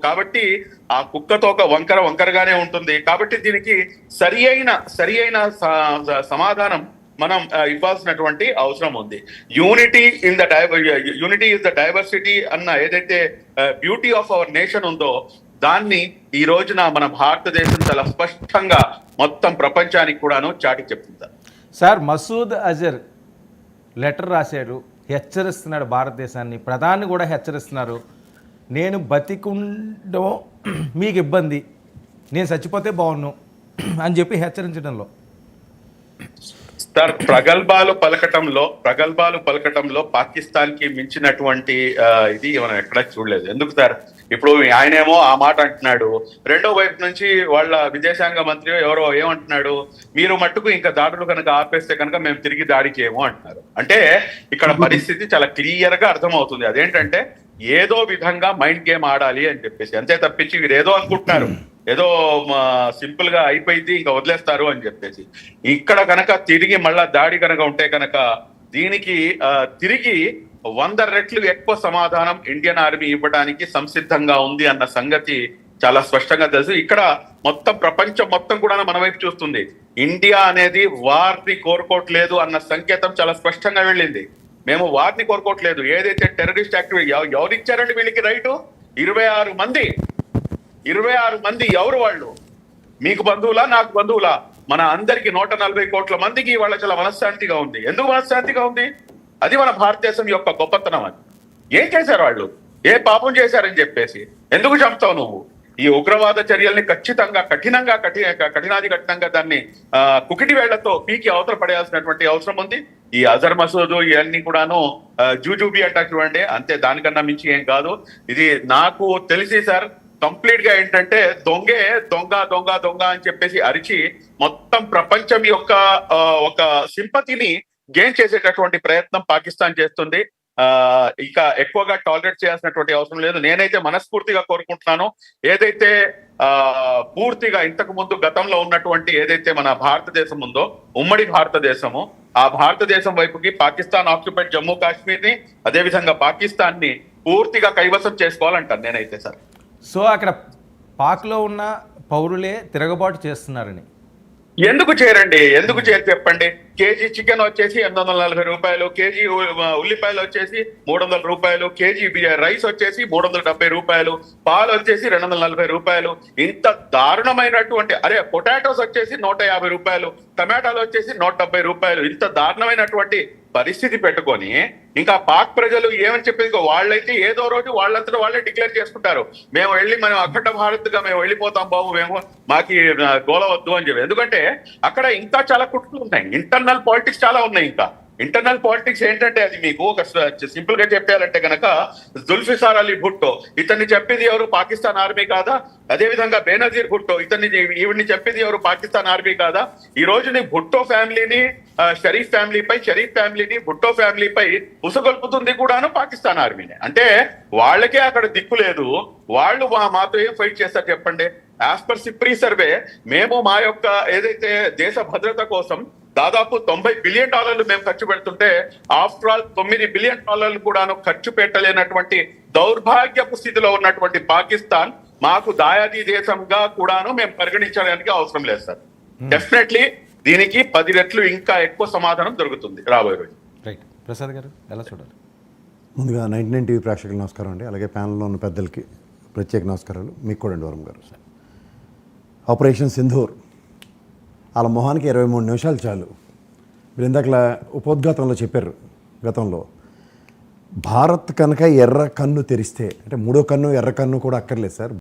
కాబట్టి ఆ కుక్కతో ఒక వంకరగానే ఉంటుంది. కాబట్టి దీనికి సరి అయిన సమాధానం మనం ఇవ్వాల్సినటువంటి అవసరం ఉంది. యూనిటీ ఇస్ ద డైవర్సిటీ అన్న ఏదైతే బ్యూటీ ఆఫ్ అవర్ నేషన్ ఉందో దాన్ని ఈ రోజున మన భారతదేశం చాలా స్పష్టంగా మొత్తం ప్రపంచానికి కూడాను చాటి చెప్తుంది. సార్, మసూద్ అజర్ లెటర్ రాశారు, హెచ్చరిస్తున్నాడు భారతదేశాన్ని, ప్రధాని కూడా హెచ్చరిస్తున్నారు. నేను బతికుండో మీకు ఇబ్బంది, నేను చచ్చిపోతే బాగున్నాను అని చెప్పి హెచ్చరించడంలో సార్ ప్రగల్భాలు పలకటంలో పాకిస్తాన్ కి మించినటువంటి ఇది మనం ఎక్కడా చూడలేదు. ఎందుకు సార్? ఇప్పుడు ఆయనేమో ఆ మాట అంటున్నాడు, రెండో వైపు నుంచి వాళ్ళ విదేశాంగ మంత్రి ఎవరో ఏమంటున్నాడు, మీరు మట్టుకు ఇంకా దాడులు కనుక ఆపేస్తే కనుక మేము తిరిగి దాడి చేయము అంటున్నారు. అంటే ఇక్కడ పరిస్థితి చాలా క్లియర్ గా అర్థమవుతుంది. అదేంటంటే ఏదో విధంగా మైండ్ గేమ్ ఆడాలి అని చెప్పేసి, అంతే తప్పించి వీరు ఏదో అనుకుంటున్నారు, ఏదో సింపుల్ గా అయిపోయింది ఇంకా వదిలేస్తారు అని చెప్పేసి. ఇక్కడ కనుక తిరిగి మళ్ళా దాడి కనుక ఉంటే కనుక దీనికి తిరిగి 100 రెట్లు ఎక్కువ సమాధానం ఇండియన్ ఆర్మీ ఇవ్వడానికి సంసిద్ధంగా ఉంది అన్న సంగతి చాలా స్పష్టంగా తెలుసు. ఇక్కడ మొత్తం ప్రపంచం మొత్తం కూడా మన వైపు చూస్తుంది. ఇండియా అనేది వార్ని కోరుకోవట్లేదు అన్న సంకేతం చాలా స్పష్టంగా వెళ్ళింది. మేము వారిని కోరుకోవట్లేదు. ఏదైతే టెర్రరిస్ట్ యాక్టివిటీ ఎవరిచ్చారండి వీళ్ళకి రైటు? 26 మంది ఎవరు వాళ్ళు? మీకు బంధువులా, నాకు బంధువులా? మన అందరికి 140 కోట్ల మందికి వాళ్ళ చాలా మనశ్శాంతిగా ఉంది. ఎందుకు మనశ్శాంతిగా ఉంది? అది మన భారతదేశం యొక్క గొప్పతనం. అని ఏం చేశారు వాళ్ళు? ఏ పాపం చేశారని చెప్పేసి ఎందుకు చంపుతావు నువ్వు? ఈ ఉగ్రవాద చర్యల్ని కఠినంగా దాన్ని కుకిటి వేళ్లతో పీకి అవతల పడేయాల్సినటువంటి అవసరం ఉంది. ఈ అజర్ మసూద్ ఇవన్నీ కూడాను జూజూబీ అంటా చూడండి, అంతే, దానికన్నా మించి ఏం కాదు. ఇది నాకు తెలిసి సార్ కంప్లీట్ గా ఏంటంటే దొంగ అని చెప్పేసి అరిచి మొత్తం ప్రపంచం యొక్క ఒక సింపతిని గెయిన్ చేసేటటువంటి ప్రయత్నం పాకిస్తాన్ చేస్తుంది. ఇక ఎక్కువగా టాలరేట్ చేయాల్సినటువంటి అవసరం లేదు. నేనైతే మనస్ఫూర్తిగా కోరుకుంటున్నాను, ఏదైతే పూర్తిగా ఇంతకు ముందు గతంలో ఉన్నటువంటి ఏదైతే మన భారతదేశం ఉందో, ఉమ్మడి భారతదేశము, ఆ భారతదేశం వైపుకి పాకిస్తాన్ ఆక్యుపైడ్ జమ్మూ కాశ్మీర్ ని, అదేవిధంగా పాకిస్తాన్ ని పూర్తిగా కైవసం చేసుకోవాలంటాను నేనైతే సార్. సో అక్కడ పాక్లో ఉన్న పౌరులే తిరగబాటు చేస్తున్నారని ఎందుకు చేయరు చెప్పండి? కేజీ చికెన్ వచ్చేసి 840 రూపాయలు, కేజీ ఉల్లిపాయలు వచ్చేసి 300 రూపాయలు, కేజీ రైస్ వచ్చేసి 370 రూపాయలు, పాలు వచ్చేసి 240 రూపాయలు. ఇంత దారుణమైనటువంటి పొటాటోస్ వచ్చేసి 150 రూపాయలు, టమాటాలు వచ్చేసి 170 రూపాయలు. ఇంత దారుణమైనటువంటి పరిస్థితి పెట్టుకొని ఇంకా పాక్ ప్రజలు ఏమని చెప్పేది, వాళ్ళైతే ఏదో రోజు వాళ్ళంతటా వాళ్ళే డిక్లేర్ చేసుకుంటారు, మనం అఖండ భారత్ గా మేము వెళ్ళిపోతాం బాబు, మాకి గోలవద్దు అని చెప్పి. ఎందుకంటే అక్కడ ఇంకా చాలా కుట్రలు ఉన్నాయి, ఇంటర్నల్ పాలిటిక్స్ చాలా ఉన్నాయి. ఇంకా ఇంటర్నల్ పాలిటిక్స్ ఏంటంటే, అది మీకు ఒక సింపుల్ గా చెప్పాలంటే గనక, జుల్ఫికార్ అలీ భుట్టో ఇతన్ని చెప్పింది ఎవరు? పాకిస్తాన్ ఆర్మీ కాదా? అదేవిధంగా బేనజీర్ భుట్టో ఈవిడ్ని చెప్పింది ఎవరు? పాకిస్తాన్ ఆర్మీ కాదా? ఈ రోజు నీ భుట్టో ఫ్యామిలీని, షరీఫ్ ఫ్యామిలీని భుట్టో ఫ్యామిలీపై ఉసగొల్పుతుంది కూడాను పాకిస్తాన్ ఆర్మీనే. అంటే వాళ్ళకే అక్కడ దిక్కు లేదు, వాళ్ళు మాతో ఏం ఫైట్ చేస్తారు చెప్పండి? యాజ్ పర్ సిప్రీ సర్వే మేము మా యొక్క ఏదైతే దేశ భద్రత కోసం దాదాపు $90 బిలియన్ మేము ఖర్చు పెడుతుంటే, ఆఫ్టర్ ఆల్ $9 బిలియన్ కూడాను ఖర్చు పెట్టలేనటువంటి దౌర్భాగ్యపు స్థితిలో ఉన్నటువంటి పాకిస్తాన్ మాకు దాయాది దేశంగా కూడాను మేము పరిగణించడానికి అవసరం లేదు సార్. డెఫినెట్లీ దీనికి 10 రెట్లు ఇంకా ఎక్కువ సమాధానం దొరుకుతుంది రాబోయే రోజు. రైట్. ప్రసాద్ గారు ఎలా చూడాలి? ముందుగా 99 టీవీ ప్రేక్షకులకు నమస్కారం అండి. అలాగే ప్యానల్లో ఉన్న పెద్దలకి ప్రత్యేక నమస్కారాలు. మీకు కూడా వరం గారు. ఆపరేషన్ సింధూర్ వాళ్ళ మొహానికి 23 నిమిషాలు చాలు. మీరు ఇందాకలా ఉపోద్ఘాతంలో చెప్పారు, గతంలో భారత్ కనుక ఎర్ర కన్ను తెరిస్తే, అంటే మూడో కన్ను ఎర్ర కన్ను కూడా అక్కర్లేదు సార్,